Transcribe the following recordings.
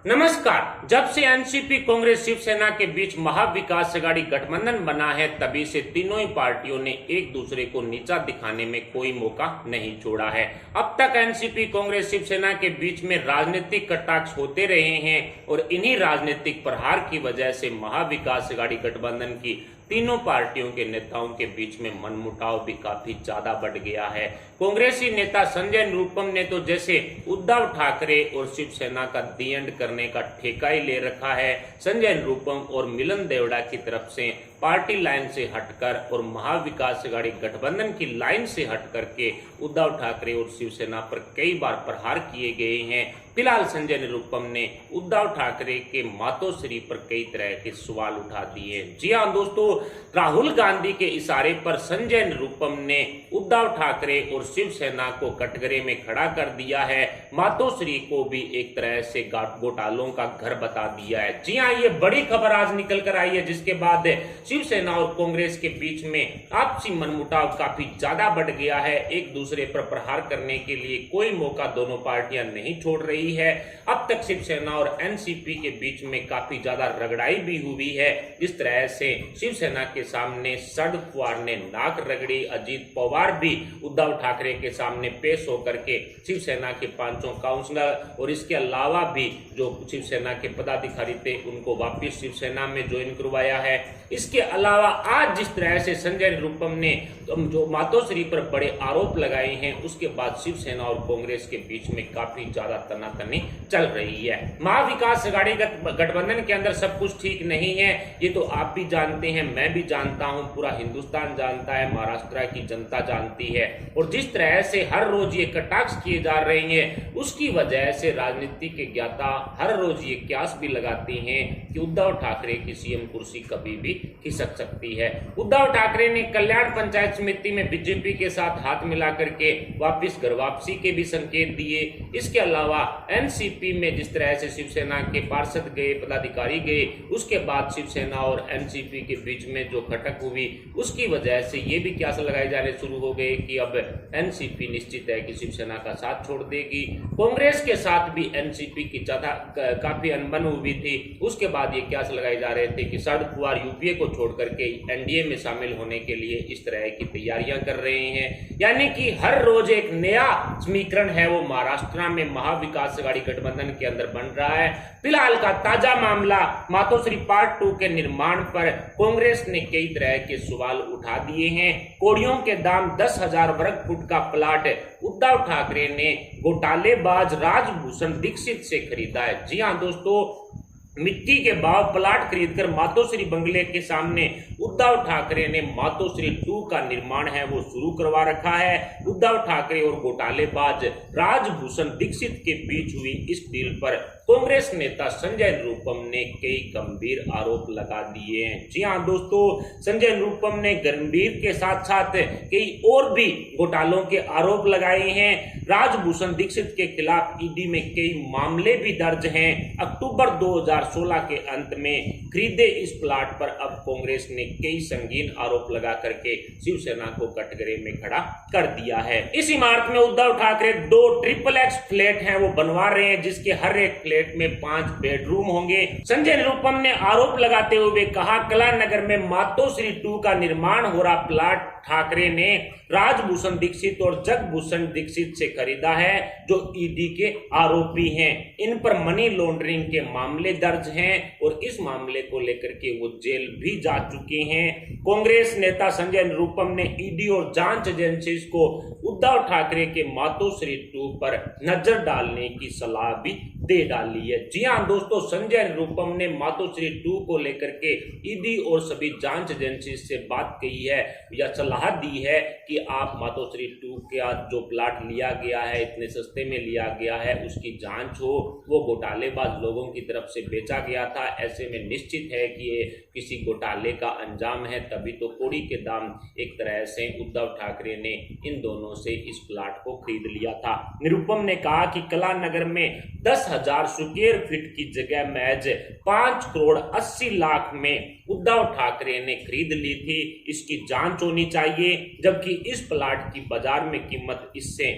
नमस्कार। जब से एनसीपी कांग्रेस शिवसेना के बीच महाविकास अघाड़ी गठबंधन बना है, तभी से तीनों ही पार्टियों ने एक दूसरे को नीचा दिखाने में कोई मौका नहीं छोड़ा है। अब तक एनसीपी कांग्रेस शिवसेना के बीच में राजनीतिक कटाक्ष होते रहे हैं और इन्हीं राजनीतिक प्रहार की वजह से महाविकास अघाड़ी गठबंधन की तीनों पार्टियों के नेताओं के बीच में मनमुटाव भी काफी ज्यादा बढ़ गया है। कांग्रेसी नेता संजय निरुपम ने तो जैसे उद्धव ठाकरे और शिवसेना का दी एंड करने का ठेका ही ले रखा है। संजय निरुपम और मिलन देवड़ा की तरफ से पार्टी लाइन से हटकर और महाविकास अघाड़ी गठबंधन की लाइन से हटकर के उद्धव ठाकरे और शिवसेना पर कई बार प्रहार किए गए हैं। फिलहाल संजय निरुपम ने उद्धव ठाकरे के मातोश्री पर कई तरह के सवाल उठा दिए। जी हां दोस्तों, राहुल गांधी के इशारे पर संजय निरुपम ने उद्धव ठाकरे और शिवसेना को कटघरे में खड़ा कर दिया है। मातोश्री को भी एक तरह से घोटालों का घर बता दिया है। जी हां, ये बड़ी खबर आज निकल कर आई है, जिसके बाद शिवसेना और कांग्रेस के बीच में आपसी मनमुटाव काफी ज्यादा बढ़ गया है। एक दूसरे पर प्रहार करने के लिए कोई मौका दोनों पार्टियां नहीं छोड़ रही है। अब तक शिवसेना और एनसीपी के बीच में काफी ज्यादा रगड़ाई भी हुई है। इस तरह से शिवसेना के सामने शरद पवार ने नाक रगड़ी। अजीत पवार भी उद्धव ठाकरे के सामने पेश होकर के शिवसेना के पांचों काउंसलर और इसके अलावा भी जो शिवसेना के पदाधिकारी थे उनको वापिस शिवसेना में ज्वाइन करवाया है। इसके अलावा आज जिस तरह से संजय निरुपम ने जो मातोश्री पर बड़े आरोप लगाए हैं, उसके बाद शिवसेना और कांग्रेस के बीच में काफी ज्यादा तनातनी चल रही है। महाविकास अघाड़ी गठबंधन के अंदर सब कुछ ठीक नहीं है, ये तो आप भी जानते हैं, मैं भी जानता हूं, पूरा हिंदुस्तान जानता है, महाराष्ट्र की जनता जानती है। और जिस तरह से हर रोज ये कटाक्ष किए जा रहे हैं, उसकी वजह से राजनीति के ज्ञाता हर रोज ये क्यास भी लगाते हैं कि उद्धव ठाकरे की सीएम कुर्सी कभी भी खिसक सकती है। उद्धव ठाकरे ने कल्याण पंचायत समिति में बीजेपी के साथ हाथ मिला करके वापिस घर वापसी के भी संकेत दिए। इसके अलावा एनसीपी में जिस तरह से शिवसेना के पार्षद गए, पदाधिकारी गए, उसके बाद शिवसेना और एनसीपी के बीच में जो खटक हुई, उसकी वजह से ये भी क्यास लगाए जाने शुरू हो गए कि अब एनसीपी निश्चित है कि शिवसेना का साथ छोड़ देगी। कांग्रेस के साथ भी एनसीपी की काफी अनबन हुई थी। उसके बाद ये क्यास लगाए जा रहे थे कि शरद पवार यूपीए को छोड़ करके एनडीए में शामिल होने के लिए इस तरह की तैयारियां कर रहे हैं। यानी कि हर रोज एक नया समीकरण है वो महाराष्ट्र में महाविकास अघाड़ी गठबंधन के अंदर बन रहा है। फिलहाल का ताजा मामला मातोश्री पार्ट 2 के निर्माण पर कांग्रेस ने कई तरह के सवाल उठा दिए हैं। कोड़ियों के दाम 10,000 वर्ग फुट का प्लाट उद्धव ठाकरे ने घोटालेबाज राजभूषण दीक्षित से खरीदा है। जी हां दोस्तों, मिट्टी के भाव प्लाट खरीदकर मातोश्री बंगले के सामने उद्धव ठाकरे ने मातोश्री 2 का निर्माण है वो शुरू करवा रखा है। उद्धव ठाकरे और घोटालेबाज राजभूषण दीक्षित के बीच हुई इस डील पर कांग्रेस नेता संजय निरुपम ने कई गंभीर आरोप लगा दिए हैं। जी हां दोस्तों, संजय निरुपम ने गंभीर के साथ साथ कई और भी घोटालों के आरोप लगाए हैं। राजभूषण दीक्षित के खिलाफ ईडी में कई मामले भी दर्ज हैं। अक्टूबर 2016 के अंत में खरीदे इस प्लाट पर अब कांग्रेस ने कई संगीन आरोप लगा करके शिवसेना को कटघरे में खड़ा कर दिया है। इस इमारत में उद्धव ठाकरे 2 XXX फ्लैट हैं वो बनवा रहे हैं, जिसके हर एक फ्लैट में 5 बेडरूम होंगे। संजय निरुपम ने आरोप लगाते हुए कहा, कला नगर में मातोश्री 2 का निर्माण हो रहा प्लाट ठाकरे ने राजभूषण दीक्षित और जगभूषण दीक्षित से खरीदा है, जो ईडी के आरोपी हैं। इन पर मनी लॉन्ड्रिंग के मामले दर्ज हैं और इस मामले को लेकर के वो जेल भी जा चुके हैं। कांग्रेस नेता संजय निरुपम ने ईडी और जांच एजेंसी को उद्धव ठाकरे के मातोश्री 2 पर नजर डालने की सलाह भी दे डाली है। जी हां दोस्तों, संजय निरुपम ने मातोश्री 2 को लेकर के ईडी और सभी जांच एजेंसी से बात कही है या सलाह दी है कि आप मातोश्री 2 का जो प्लाट लिया गया है, इतने सस्ते में लिया गया है, उसकी जांच हो। वो घोटालेबाज लोगों की तरफ से बेचा गया था। ऐसे में निश्चित है कि ये किसी घोटाले का अंजाम है, तभी तो कौड़ी के दाम एक तरह से उद्धव ठाकरे ने इन दोनों से इस प्लाट को खरीद लिया था। निरुपम ने कहा कि कला नगर में 10,000 स्क्वायर फीट की जगह महज 5 करोड़ 80 लाख में उद्धव ठाकरे ने खरीद ली थी। इसकी जांच होनी चाहिए, जबकि इस प्लाट की बाजार में कीमत इससे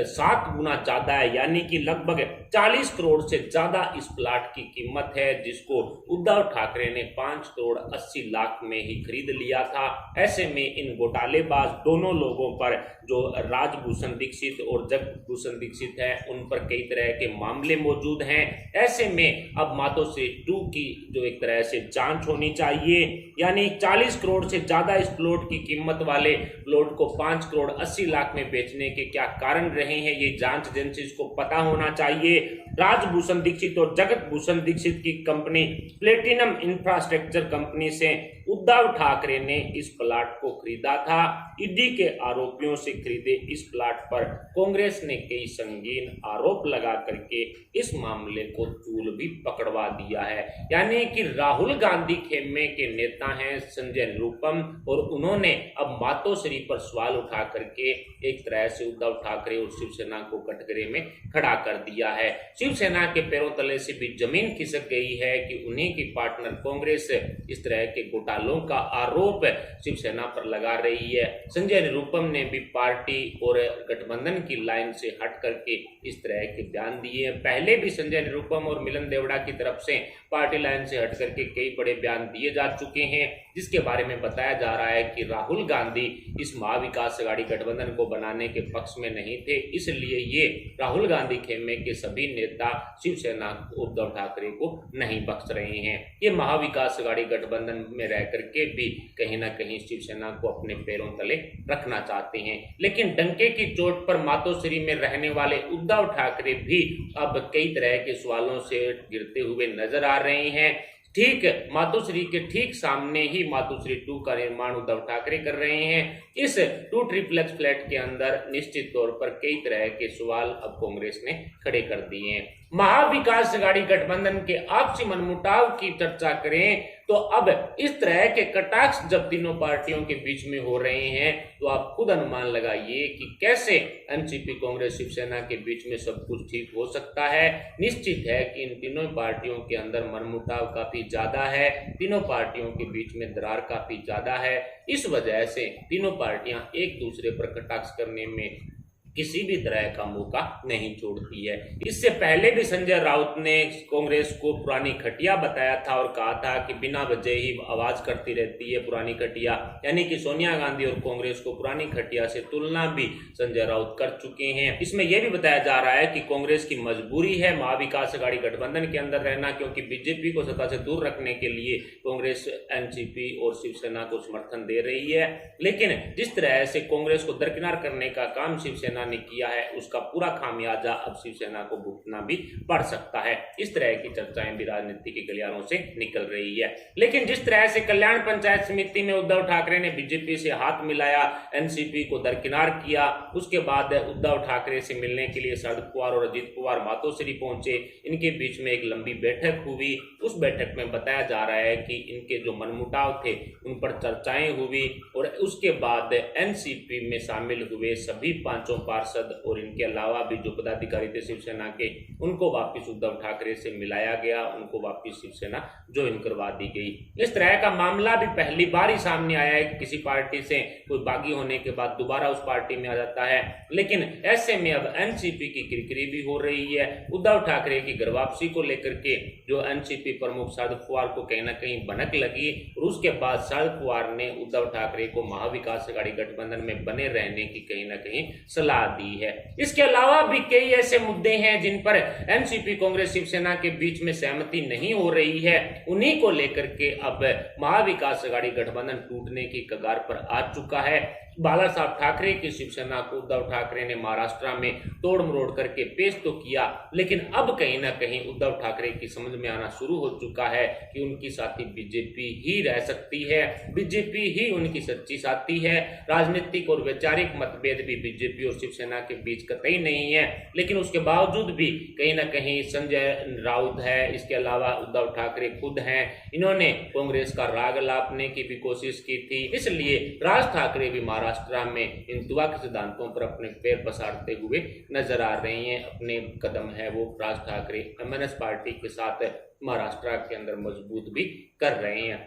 7 गुना ज्यादा है, यानी कि लगभग 40 करोड़ से ज्यादा इस प्लाट की कीमत है, जिसको उद्धव ठाकरे ने 5 करोड़ 80 लाख में ही खरीद लिया था। ऐसे में इन घोटालेबाज दोनों लोगों पर, जो राजभूषण दीक्षित और जगभूषण दीक्षित है, उन पर कई तरह के मामले मौजूद हैं। ऐसे में अब मातोश्री 2 की जो एक तरह से जांच होनी चाहिए, यानी 40 करोड़ से ज्यादा इस प्लॉट की कीमत वाले प्लॉट को 5 करोड़ 80 लाख में बेचने के क्या कारण रहे हैं, ये जांच एजेंसी को पता होना चाहिए। राजभूषण दीक्षित और जगत भूषण दीक्षित की कंपनी प्लेटिनम इंफ्रास्ट्रक्चर कंपनी से उद्धव ठाकरे ने इस प्लाट को खरीदा था। ईडी के आरोपियों से खरीदे इस प्लाट पर कांग्रेस ने कई संगीन आरोप लगा करके इस मामले को तूल भी पकड़वा दिया है। यानी कि राहुल गांधी खेमे के नेता हैं संजय निरुपम, और उन्होंने अब मातोश्री पर सवाल उठा करके एक तरह से उद्धव ठाकरे और शिवसेना को कटघरे में खड़ा कर दिया है। शिवसेना के पैरों तले से भी जमीन खिसक गई है कि उन्हीं की पार्टनर कांग्रेस इस तरह के घोटालों का आरोप शिवसेना पर लगा रही है। संजय निरुपम ने भी पार्टी और गठबंधन की लाइन से हट करके इस तरह के बयान दिए हैं। पहले भी संजय निरुपम और मिलन देवड़ा की तरफ से पार्टी लाइन से हट करके कई बड़े बयान दिए जा चुके हैं, जिसके बारे में बताया जा रहा है कि राहुल गांधी इस महाविकास अघाड़ी गठबंधन को बनाने के पक्ष में नहीं थे, इसलिए ये राहुल गांधी खेमे के सभी नेता शिवसेना उद्धव ठाकरे को नहीं बख्श रहे हैं। ये महाविकास अघाड़ी गठबंधन में रह करके भी कहीं ना कहीं शिवसेना को अपने पैरों तले रखना चाहते हैं, लेकिन डंके की चोट पर मातोश्री में रहने वाले उद्धव ठाकरे भी अब कई तरह के सवालों से गिरते हुए नजर आ रहे हैं। ठीक मातोश्री के ठीक सामने ही मातोश्री 2 का निर्माण उद्धव ठाकरे कर रहे हैं। इस 2 ट्रिप्लेक्स फ्लैट के अंदर निश्चित तौर पर कई तरह के सवाल अब कांग्रेस ने खड़े कर दिए हैं। महाविकास अघाड़ी गठबंधन के आपसी मनमुटाव की चर्चा करें तो अब इस तरह के कटाक्ष जब तीनों पार्टियों के बीच में हो रहे हैं, तो आप खुद अनुमान लगाइए कि कैसे एनसीपी कांग्रेस शिवसेना के बीच में सब कुछ ठीक हो सकता है। निश्चित है कि इन तीनों पार्टियों के अंदर मनमुटाव काफी ज्यादा है, तीनों पार्टियों के बीच में दरार काफी ज्यादा है। इस वजह से तीनों पार्टियां एक दूसरे पर कटाक्ष करने में किसी भी तरह का मौका नहीं छोड़ती है। इससे पहले भी संजय राउत ने कांग्रेस को पुरानी खटिया बताया था और कहा था कि बिना वजह ही आवाज करती रहती है पुरानी खटिया, यानी कि सोनिया गांधी और कांग्रेस को पुरानी खटिया से तुलना भी संजय राउत कर चुके हैं। इसमें यह भी बताया जा रहा है कि कांग्रेस की मजबूरी है महाविकास अघाड़ी गठबंधन के अंदर रहना, क्योंकि बीजेपी को सत्ता से दूर रखने के लिए कांग्रेस एनसीपी और शिवसेना को समर्थन दे रही है। लेकिन जिस तरह से कांग्रेस को दरकिनार करने का काम शिवसेना ने किया है, उसका पूरा खामियाजा अब शिवसेना को भुगतना भी पड़ सकता है। इस तरह की चर्चाएं भी राजनीति के गलियारों से निकल रही है। लेकिन जिस तरह से कल्याण पंचायत समिति में उद्धव ठाकरे ने बीजेपी से हाथ मिलाया, एनसीपी को दरकिनार किया, उसके बाद उद्धव ठाकरे से मिलने के लिए शरद पवार और अजीत पवार मातोश्री पहुंचे। इनके बीच में एक लंबी बैठक हुई। उस बैठक में बताया जा रहा है कि इनके जो मनमुटाव थे उन पर चर्चाएं हुई और उसके बाद एनसीपी में शामिल हुए सभी पांचों पार्षद और इनके अलावा भी जो पदाधिकारी थे शिवसेना के, उनको वापस उद्धव ठाकरे से मिलाया गया, उनको वापस शिवसेना ज्वाइन करवा दी गई। इस तरह का मामला भी पहली बार ही सामने आया है कि किसी पार्टी से कोई बागी होने के बाद दोबारा उस पार्टी में आ जाता है। लेकिन ऐसे में अब एनसीपी की किरकिरी भी हो रही है। उद्धव ठाकरे की घर वापसी को लेकर के जो एनसीपी प्रमुख शरद पवार को कहीं ना कहीं भनक लगी और उसके बाद शरद पवार ने उद्धव ठाकरे को महाविकास अघाड़ी गठबंधन में बने रहने की कहीं ना कहीं सलाह दी है। इसके अलावा भी कई ऐसे मुद्दे हैं जिन पर एनसीपी कांग्रेस शिवसेना के बीच में सहमति नहीं हो रही है। उन्हीं को लेकर के अब महाविकास अघाड़ी गठबंधन टूटने की कगार पर आ चुका है। बाला साहब ठाकरे की शिवसेना को उद्धव ठाकरे ने महाराष्ट्र में तोड़ मरोड़ करके पेश तो किया, लेकिन अब कहीं ना कहीं उद्धव ठाकरे की समझ में आना शुरू हो चुका है कि उनकी साथी बीजेपी ही रह सकती है, बीजेपी ही उनकी सच्ची साथी है। राजनीतिक और वैचारिक मतभेद भी बीजेपी और शिवसेना के बीच कतई नहीं है, लेकिन उसके बावजूद भी कहीं ना कहीं संजय राउत है, इसके अलावा उद्धव ठाकरे खुद हैं, इन्होंने कांग्रेस का राग लापने की भी कोशिश की थी। इसलिए राज ठाकरे भी महाराष्ट्र में इन दुआ के सिद्धांतों पर अपने पैर पसारते हुए नजर आ रहे हैं। अपने कदम है वो राज ठाकरे एमएनएस पार्टी के साथ महाराष्ट्र के अंदर मजबूत भी कर रहे हैं।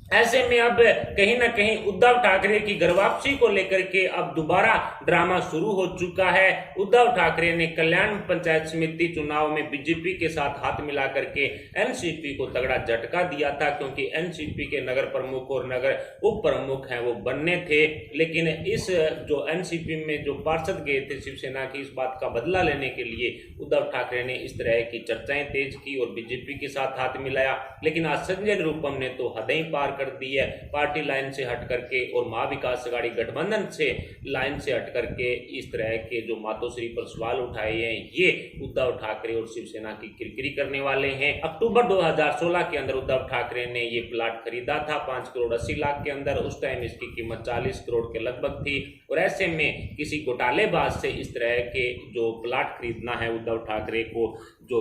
ऐसे में अब कहीं ना कहीं उद्धव ठाकरे की घर वापसी को लेकर के अब दोबारा ड्रामा शुरू हो चुका है। उद्धव ठाकरे ने कल्याण पंचायत समिति चुनाव में बीजेपी के साथ हाथ मिला करके एनसीपी को तगड़ा झटका दिया था, क्योंकि एनसीपी के नगर प्रमुख और नगर उप प्रमुख हैं वो बनने थे। लेकिन इस जो एनसीपी में जो पार्षद गए थे शिवसेना की, इस बात का बदला लेने के लिए उद्धव ठाकरे ने इस तरह की चर्चाएं तेज की और बीजेपी के साथ हाथ मिलाया। लेकिन आज संजय निरुपम ने तो हदें पार कर दी है, पार्टी लाइन से हट करके और महाविकास अघाड़ी गठबंधन से लाइन से हट करके इस तरह के जो मातोश्री पर सवाल उठाए हैं, ये उद्धव ठाकरे और शिवसेना की किरकिरी करने वाले हैं। अक्टूबर 2016 के अंदर उद्धव ठाकरे ने ये प्लाट खरीदा था 5 करोड़ 80 लाख के अंदर। उस टाइम इसकी कीमत 40 करोड़ के लगभग थी और ऐसे में किसी घोटालेबाज से इस तरह के जो प्लाट खरीदना है उद्धव ठाकरे को जो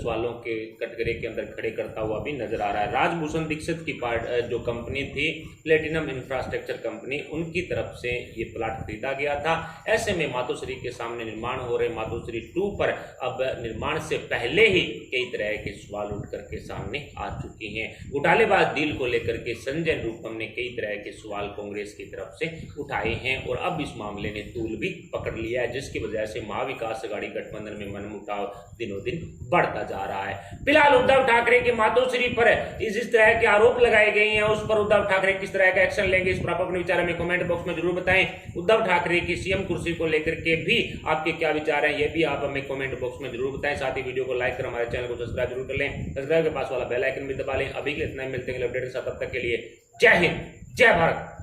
सवालों के कटघरे के अंदर खड़े करता हुआ भी नजर आ रहा है। राजभूषण दीक्षित की जो कंपनी थी प्लेटिनम इंफ्रास्ट्रक्चर कंपनी, उनकी तरफ से ये प्लाट खरीदा गया था। ऐसे में मातोश्री के सामने निर्माण हो रहे मातोश्री 2 पर अब निर्माण से पहले ही कई तरह के सवाल उठ करके सामने आ चुके हैं। घोटालेबाज डील को लेकर के संजय निरुपम ने कई तरह के सवाल कांग्रेस की तरफ से उठाए हैं और अब इस मामले ने तूल भी पकड़ लिया है, जिसकी वजह से महाविकास अघाड़ी गठबंधन में मनमुटाव दिनों दिन बढ़ता जा रहा है। फिलहाल उद्धव ठाकरे की मातोश्री पर इस तरह के आरोप लगाए गए हैं, उस पर उद्धव ठाकरे किस तरह का एक्शन लेंगे, इस पर आप अपने विचार हमें कमेंट बॉक्स में जरूर बताएं। उद्धव ठाकरे की सीएम कुर्सी को लेकर के भी आपके क्या विचार हैं, ये भी आप हमें कमेंट बॉक्स में जरूर बताएं। साथ ही वीडियो को लाइक कर हमारे चैनल को सब्सक्राइब जरूर कर लें, सब्सक्राइब के पास वाला बेल आइकन भी दबा लें। अभी के लिए इतना ही, मिलते हैं अपडेट के साथ, तब तक के लिए जय हिंद, जय भारत।